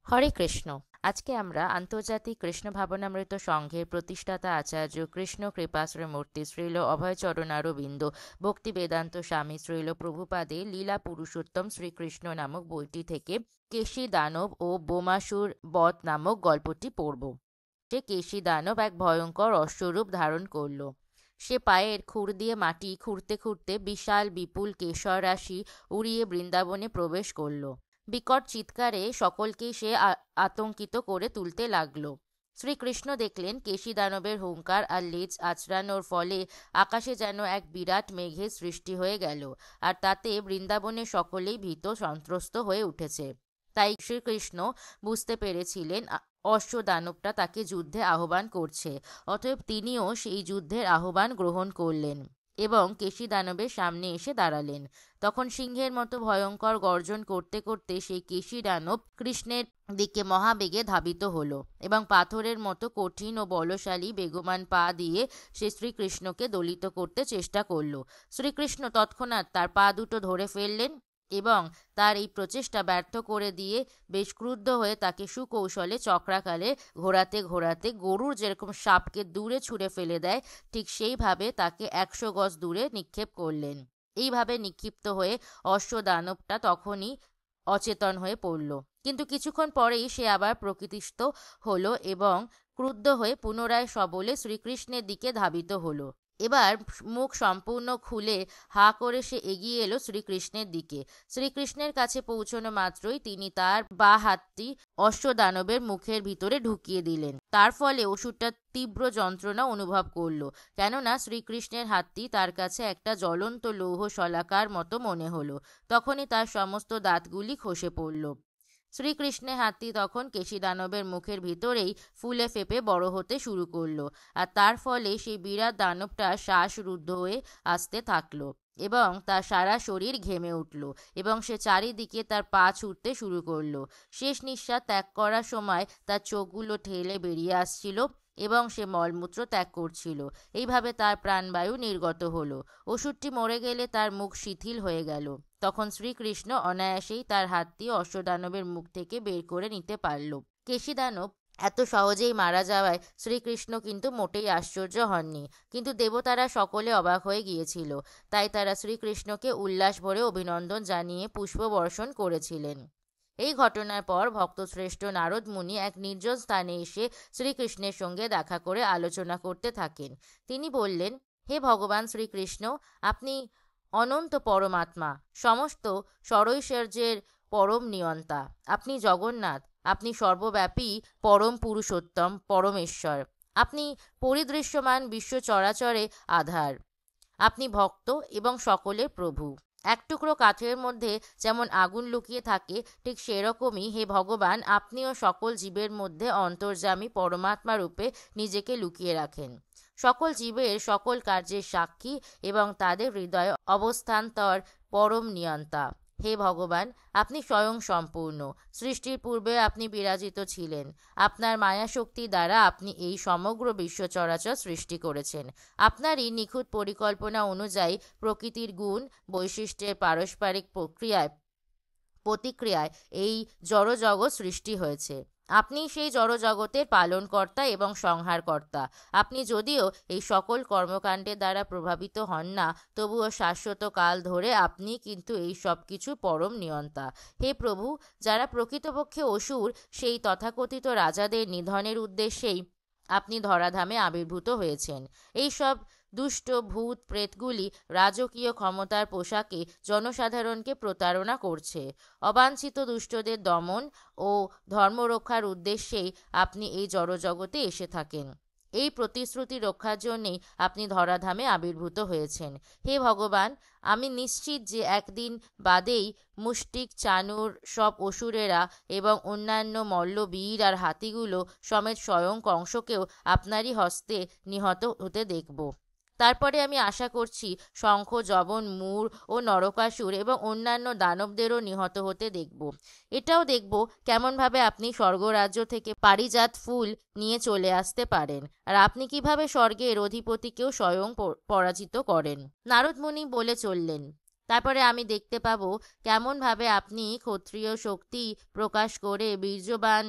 হরে কৃষ্ণ। আজকে আমরা আন্তর্জাতিক কৃষ্ণ ভাবনামৃত সংঘের প্রতিষ্ঠাতা আচার্য কৃষ্ণ কৃপাশ্রয় মূর্তি শ্রীল অভয়চরণারবিন্দ ভক্তি বেদান্ত স্বামী শ্রীল প্রভুপাদের লীলা পুরুষোত্তম শ্রীকৃষ্ণ নামক বইটি থেকে কেশী দানব ও বোমাসুর বধ নামক গল্পটি পড়ব। সে কেশী দানব এক ভয়ঙ্কর অশ্বরূপ ধারণ করল। সে পায়ের খুর দিয়ে মাটি খুঁড়তে খুঁড়তে বিশাল বিপুল কেশর রাশি উড়িয়ে বৃন্দাবনে প্রবেশ করল। বিকট চিৎকারে সকলকেই সে আতঙ্কিত করে তুলতে লাগলো। শ্রীকৃষ্ণ দেখলেন কেশী দানবের হুঙ্কার আর লেজ আঁচড়ানোর ফলে আকাশে যেন এক বিরাট মেঘের সৃষ্টি হয়ে গেল, আর তাতে বৃন্দাবনের সকলেই ভীত সন্ত্রস্ত হয়ে উঠেছে। তাই শ্রীকৃষ্ণ বুঝতে পেরেছিলেন অশ্ব দানবটা তাকে যুদ্ধে আহ্বান করছে। অতএব তিনিও সেই যুদ্ধের আহ্বান গ্রহণ করলেন এবং কেশী দানবের সামনে এসে দাঁড়ালেন। তখন সিংহের মতো ভয়ঙ্কর গর্জন করতে করতে সেই কেশী দানব কৃষ্ণের দিকে মহাবেগে ধাবিত হলো এবং পাথরের মতো কঠিন ও বলশালী বেগবান পা দিয়ে সে শ্রীকৃষ্ণকে দলিত করতে চেষ্টা করল। শ্রীকৃষ্ণ তৎক্ষণাৎ তার পা দুটো ধরে ফেললেন এবং তার এই প্রচেষ্টা ব্যর্থ করে দিয়ে বেশ ক্রুদ্ধ হয়ে তাকে সুকৌশলে চক্রাকারে ঘোরাতে ঘোরাতে গরুর যেরকম সাপকে দূরে ছুঁড়ে ফেলে দেয়, ঠিক সেইভাবে তাকে 100 গজ দূরে নিক্ষেপ করলেন। এইভাবে নিক্ষিপ্ত হয়ে অশ্ব দানবটা তখনই অচেতন হয়ে পড়ল। কিন্তু কিছুক্ষণ পরেই সে আবার প্রকৃতিস্থ হলো এবং ক্রুদ্ধ হয়ে পুনরায় সবলে শ্রীকৃষ্ণের দিকে ধাবিত হলো। এবার মুখ সম্পূর্ণ খুলে হা করে সে এগিয়ে এলো শ্রীকৃষ্ণের দিকে। শ্রীকৃষ্ণের কাছে পৌঁছানো মাত্রই তিনি তার বা হাতটি অশ্বদানবের মুখের ভিতরে ঢুকিয়ে দিলেন। তার ফলে অসুরটা তীব্র যন্ত্রণা অনুভব করল, কেননা শ্রীকৃষ্ণের হাতটি তার কাছে একটা জ্বলন্ত লৌহ শলাকার মতো মনে হলো। তখনই তার সমস্ত দাঁতগুলি খসে পড়ল। শ্রীকৃষ্ণের হাতটি তখন কেশী দানবের মুখের ভিতরেই ফুলে ফেপে বড় হতে শুরু করলো, আর তার ফলে সেই বিরাট দানবটা শ্বাসরুদ্ধ হয়ে আসতে থাকলো এবং তার সারা শরীর ঘেমে উঠল এবং সে চারিদিকে তার পা ছুটতে শুরু করলো। শেষ নিঃশ্বাস ত্যাগ করার সময় তার চোখগুলো ঠেলে বেরিয়ে আসছিল এবং সে মলমূত্র ত্যাগ করছিল। এইভাবে তার প্রাণবায়ু নির্গত হলো। অসুরটি মরে গেলে তার মুখ শিথিল হয়ে গেল। তখন শ্রীকৃষ্ণ অনায়াসেই তার হাতটি অশ্বদানবের মুখ থেকে বের করে নিতে পারল। কেশী দানব এত সহজেই মারা যাওয়ায় শ্রীকৃষ্ণ কিন্তু মোটেই আশ্চর্য হননি, কিন্তু দেবতারা সকলে অবাক হয়ে গিয়েছিল। তাই তারা শ্রীকৃষ্ণকে উল্লাস ভরে অভিনন্দন জানিয়ে পুষ্পবর্ষণ করেছিলেন। এই ঘটনার পর ভক্তশ্রেষ্ঠ নারদ মুনি এক নির্জন স্থানে এসে শ্রীকৃষ্ণের সঙ্গে দেখা করে আলোচনা করতে থাকেন। তিনি বললেন, হে ভগবান শ্রীকৃষ্ণ, আপনি অনন্ত পরমাত্মা, সমস্ত সরৈশ্বর্যের পরম নিয়ন্তা। আপনি জগন্নাথ, আপনি সর্বব্যাপী পরম পুরুষোত্তম পরমেশ্বর। আপনি পরিদৃশ্যমান বিশ্ব চরাচরে আধার। আপনি ভক্ত এবং সকলের প্রভু। এক টুকরো কাঠের মধ্যে যেমন আগুন লুকিয়ে থাকে, ঠিক সেরকমই হে ভগবান, আপনিও সকল জীবের মধ্যে অন্তর্যামী পরমাত্মা রূপে নিজেকে লুকিয়ে রাখেন। সকল জীবের সকল কার্যের সাক্ষী এবং তাদের হৃদয়ে অবস্থান্তর পরম নিয়ন্তা। হে ভগবান, আপনি স্বয়ং সম্পূর্ণ। সৃষ্টির পূর্বে আপনি বিরাজিত ছিলেন। আপনার মায়াশক্তি দ্বারা আপনি এই সমগ্র বিশ্ব চরাচর সৃষ্টি করেছেন। আপনারই নিখুঁত পরিকল্পনা অনুযায়ী প্রকৃতির গুণ বৈশিষ্ট্যের পারস্পরিক প্রতিক্রিয়ায় এই জড়জগৎ সৃষ্টি হয়েছে। আপনি সেই জড়জগতের পালনকর্তা এবং সংহারকর্তা। আপনি যদিও এই সকল কর্মকাণ্ডের দ্বারা প্রভাবিত হন না, তবুও শাশ্বত কাল ধরে আপনি কিন্তু এই সব কিছু পরম নিয়ন্তা। হে প্রভু, যারা প্রকৃতপক্ষে অসুর, সেই তথাকথিত রাজাদের নিধনের উদ্দেশ্যেই আপনি ধরাধামে আবির্ভূত হয়েছেন। এই সব দুষ্ট ভূত প্রেতগুলি রাজকীয় ক্ষমতার পোশাকে জনসাধারণকে প্রতারণা করছে। অবাঞ্ছিত দুষ্টদের দমন ও ধর্মরক্ষার উদ্দেশ্যেই আপনি এই জড়জগতে এসে থাকেন। এই প্রতিশ্রুতি রক্ষার জন্যেই আপনি ধরাধামে আবির্ভূত হয়েছেন। হে ভগবান, আমি নিশ্চিত যে একদিন বাদেই মুষ্টিক, চানুর সব অসুরেরা এবং অন্যান্য মল্লবীর আর হাতিগুলো সমেত স্বয়ং কংসকেও আপনারই হস্তে নিহত হতে দেখব। তারপরে আমি আশা করছি শঙ্খ, যবন, মূঢ় ও নরকাসুর এবং অন্যান্য দানবদেরও নিহত হতে দেখব। এটাও দেখব কেমনভাবে আপনি স্বর্গরাজ্য থেকে পারিজাত ফুল নিয়ে চলে আসতে পারেন, আর আপনি কিভাবে স্বর্গের অধিপতিকেও স্বয়ং পরাজিত করেন। নারদ মুনি বলে চললেন, তারপরে আমি দেখতে পাবো কেমনভাবে আপনি ক্ষত্রিয় শক্তি প্রকাশ করে বীর্যবান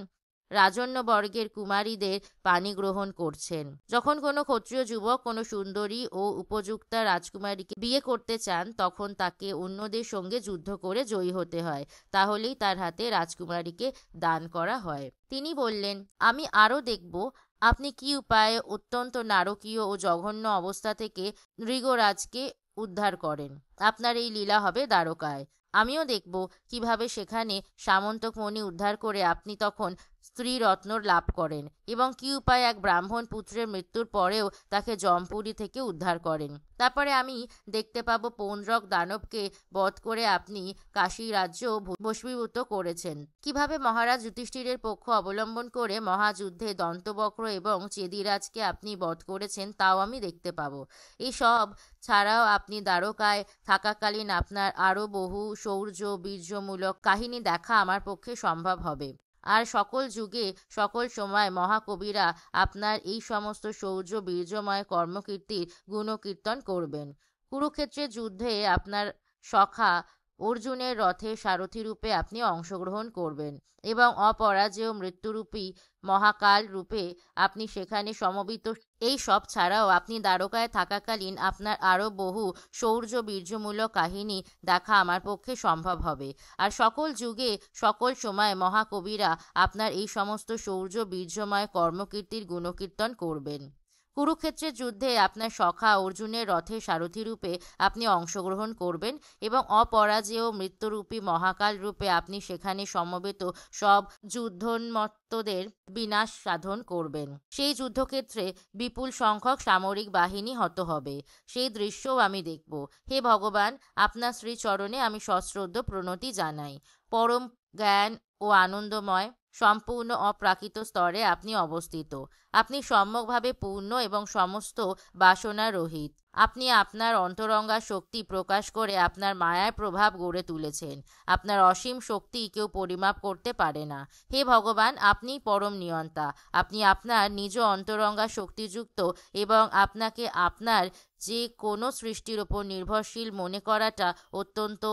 রাজন্যবর্গের কুমারীদের পানি গ্রহণ করছেন। যখন কোনো ক্ষত্রিয় যুবক কোনো সুন্দরী ও উপযুক্তা রাজকুমারীকে বিয়ে করতে চান, তখন তাকে অন্যদের সঙ্গে যুদ্ধ করে জয়ী হতে হয়, তাহলেই তার হাতে রাজকুমারীকে দান করা হয়। তিনি বললেন, আমি আরও দেখব আপনি কি উপায়ে অত্যন্ত নারকীয় ও জঘন্য অবস্থা থেকে নৃগরাজকে উদ্ধার করেন। আপনার এই লীলা হবে দ্বারকায়। আমিও দেখব কিভাবে সেখানে সামন্তক মণি উদ্ধার করে আপনি তখন স্ত্রী রত্ন লাভ করেন এবং কি উপায়ে এক ব্রাহ্মণ পুত্রের মৃত্যুর পরেও তাকে জমপুরি থেকে উদ্ধার করেন। তারপরে আমি দেখতে পাবো পৌণ্ড্রক দানবকে বধ করে আপনি কাশী রাজ্য ভস্মীভূত করেছেন। কিভাবে মহারাজ যুধিষ্ঠিরের পক্ষ অবলম্বন করে মহাযুদ্ধে দন্তবক্র এবং চেদিরাজকে আপনি বধ করেছেন, তাও আমি দেখতে পাবো। এই সব ছাড়াও আপনি দ্বারকায় থাকাকালীন আপনার আরও বহু শৌর্য বীর্যমূলক কাহিনী দেখা আমার পক্ষে সম্ভব হবে। আর সকল যুগে সকল সময় মহাকবিরা আপনার এই সমস্ত শৌর্য বীর্যময় কর্মকীর্তির গুণকীর্তন করবেন। কুরুক্ষেত্রের যুদ্ধে আপনার সখা অর্জুনের রথে সারথি রূপে আপনি অংশগ্রহণ করবেন এবং অপরাজেয় মৃত্যুরূপী মহাকাল রূপে আপনি সেখানে সমবেত। এই সব ছাড়াও আপনি দ্বারকায় থাকাকালীন আপনার আরও বহু শৌর্য বীর্যমূলক কাহিনী দেখা আমার পক্ষে সম্ভব হবে। আর সকল যুগে সকল সময় মহাকবিরা আপনার এই সমস্ত শৌর্য বীর্যময় কর্মকীর্তির গুণকীর্তন করবেন। কুরুক্ষেত্রের যুদ্ধে আপনার সখা অর্জুনের রথে সারথি রূপে আপনি অংশগ্রহণ করবেন এবং অপরাজেয় মৃত্যুরূপী মহাকাল রূপে আপনি সেখানে সমবেত সব যুদ্ধোন্মত্তদের বিনাশ সাধন করবেন। সেই যুদ্ধক্ষেত্রে বিপুল সংখ্যক সামরিক বাহিনী হত হবে, সেই দৃশ্যও আমি দেখব। হে ভগবান, আপনার শ্রীচরণে আমি সশ্রদ্ধ প্রণতি জানাই। পরম জ্ঞান ও আনন্দময় সম্পূর্ণ অপ্রাকৃত স্তরে আপনি অবস্থিত। আপনি সম্যকভাবে পূর্ণ এবং সমস্ত বাসনা রহিত। আপনি আপনার অন্তরঙ্গা শক্তি প্রকাশ করে আপনার মায়ার প্রভাব গড়ে তুলেছেন। আপনার অসীম শক্তি কেউ পরিমাপ করতে পারে না। হে ভগবান, আপনি পরম নিয়ন্তা। আপনি আপনার নিজ অন্তরঙ্গা শক্তিযুক্ত এবং আপনাকে আপনার যে কোনো সৃষ্টির ওপর নির্ভরশীল মনে করাটা অত্যন্ত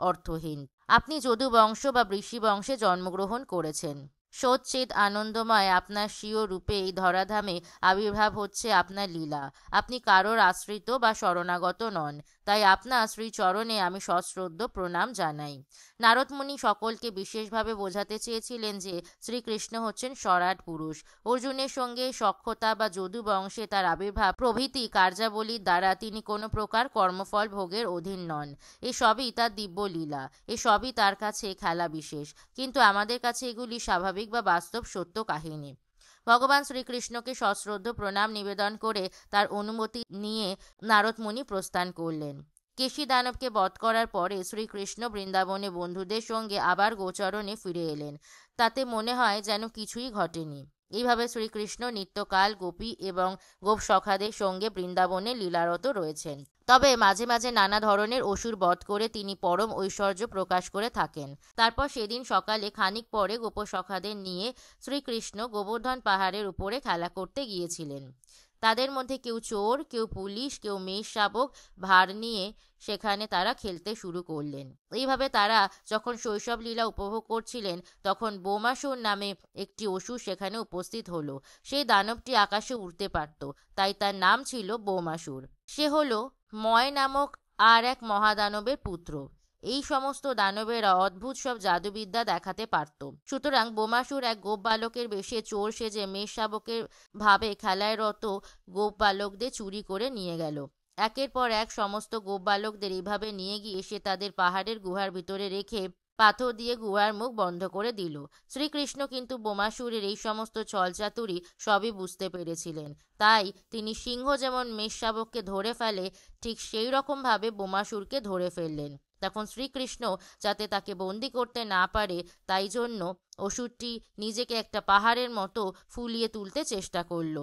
অর্থহীন। আপনি যদু বংশ বা ঋষি বংশে জন্মগ্রহণ করেছেন। সচ্চিদ আনন্দময় আপনার স্বীয় রূপে এই ধরাধামে আবির্ভাব হচ্ছে আপনার লীলা। আপনি কারোর আশ্রিত বা শরণাগত নন, তাই আপনার শ্রীচরণে আমি সশ্রদ্ধ প্রণাম জানাই। নারদমুনি সকলকে বিশেষভাবে বোঝাতে চেয়েছিলেন যে শ্রীকৃষ্ণ হচ্ছেন সরাট পুরুষ। অর্জুনের সঙ্গে সখ্যতা বা যদু বংশে তার আবির্ভাব প্রভৃতি কার্যাবলীর দ্বারা তিনি কোনো প্রকার কর্মফল ভোগের অধীন নন। এসবই তার দিব্য লীলা, এসবই তার কাছে খেলা বিশেষ, কিন্তু আমাদের কাছে এগুলি স্বাভাবিক বা বাস্তব সত্য কাহিনী। ভগবান শ্রীকৃষ্ণকে সশ্রদ্ধ প্রণাম নিবেদন করে তার অনুমতি নিয়ে নারদমুনি প্রস্থান করলেন। কেশী দানবকে বধ করার পরে শ্রীকৃষ্ণ বৃন্দাবনে বন্ধুদের সঙ্গে আবার গোচরণে ফিরে এলেন। তাতে মনে হয় যেন কিছুই ঘটেনি। এইভাবে শ্রীকৃষ্ণ নিত্যকাল গোপী এবং গোপ সখাদের সঙ্গে বৃন্দাবনে লীলারত রয়েছেন। তবে মাঝে মাঝে নানা ধরনের অসুর বধ করে তিনি পরম ঐশ্বর্য প্রকাশ করে থাকেন। তারপর সেদিন সকালে খানিক পরে গোপসখাদের নিয়ে শ্রীকৃষ্ণ গোবর্ধন পাহাড়ের উপরে খেলা করতে গিয়েছিলেন। তাদের মধ্যে কেউ চোর, কেউ পুলিশ, কেউ মেষ শাবক ভার নিয়ে সেখানে তারা খেলতে শুরু করলেন। এইভাবে তারা যখন শৈশব লীলা উপভোগ করছিলেন, তখন বোমাসুর নামে একটি অসুর সেখানে উপস্থিত হলো। সেই দানবটি আকাশে উড়তে পারত, তাই তার নাম ছিল বোমাসুর। সে হলো ময় নামক আর এক মহাদানবের পুত্র। এই সমস্ত দানবেরা অদ্ভুত সব জাদুবিদ্যা দেখাতে পারত। সুতরাং বোমাসুর এক গোপ বালকের বেশে চোর সেজে মেষ শাবকের ভাবে খেলায় রত গোপ বালকদের চুরি করে নিয়ে গেল। একের পর এক সমস্ত গোপ বালকদের এইভাবে নিয়ে গিয়ে সে তাদের পাহাড়ের গুহার ভিতরে রেখে পাথর দিয়ে গুহার মুখ বন্ধ করে দিল। শ্রীকৃষ্ণ কিন্তু বোমাসুরের এই সমস্ত ছলচাতুরি সবই বুঝতে পেরেছিলেন। তাই তিনি সিংহ যেমন মেষ শাবককে ধরে ফেলে, ঠিক সেই রকমভাবে বোমাসুরকে ধরে ফেললেন। তখন শ্রীকৃষ্ণ যাতে তাকে বন্দি করতে না পারে, তাই জন্য অসুরটি নিজেকে একটা পাহাড়ের মতো ফুলিয়ে তুলতে চেষ্টা করল।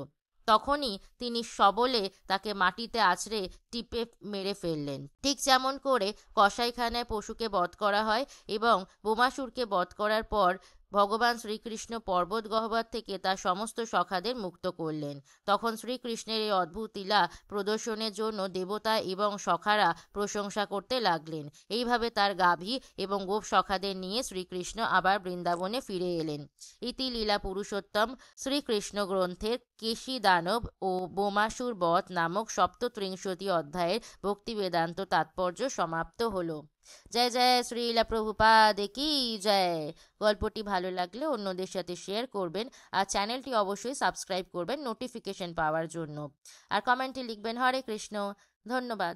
তখনই তিনি সবলে তাকে মাটিতে আছড়ে টিপে মেরে ফেললেন। ঠিক যেমন করে কসাইখানায় পশুকে বধ করা হয় এবং বোমাসুরকে বধ করার পর ভগবান শ্রীকৃষ্ণ পর্বত গহ্বর থেকে তার সমস্ত সখাদের মুক্ত করলেন। তখন শ্রীকৃষ্ণের এই অদ্ভুত লীলা প্রদর্শনের জন্য দেবতা এবং সখারা প্রশংসা করতে লাগলেন। এইভাবে তার গাভী এবং গোপ সখাদের নিয়ে শ্রীকৃষ্ণ আবার বৃন্দাবনে ফিরে এলেন। ইতি লীলা পুরুষোত্তম শ্রীকৃষ্ণ গ্রন্থের কেশী দানব ও বোমাসুর বধ নামক সপ্তত্রিংশতি অধ্যায়ের ভক্তি বেদান্ত তাৎপর্য সমাপ্ত হলো। জয় জয় শ্রীলা প্রভুপাদ কি জয়। গল্পটি ভালো লাগলে অন্যদের সাথে শেয়ার করবেন, আর চ্যানেলটি অবশ্যই সাবস্ক্রাইব করবেন নোটিফিকেশন পাওয়ার জন্য, আর কমেন্টে লিখবেন হরে কৃষ্ণ। ধন্যবাদ।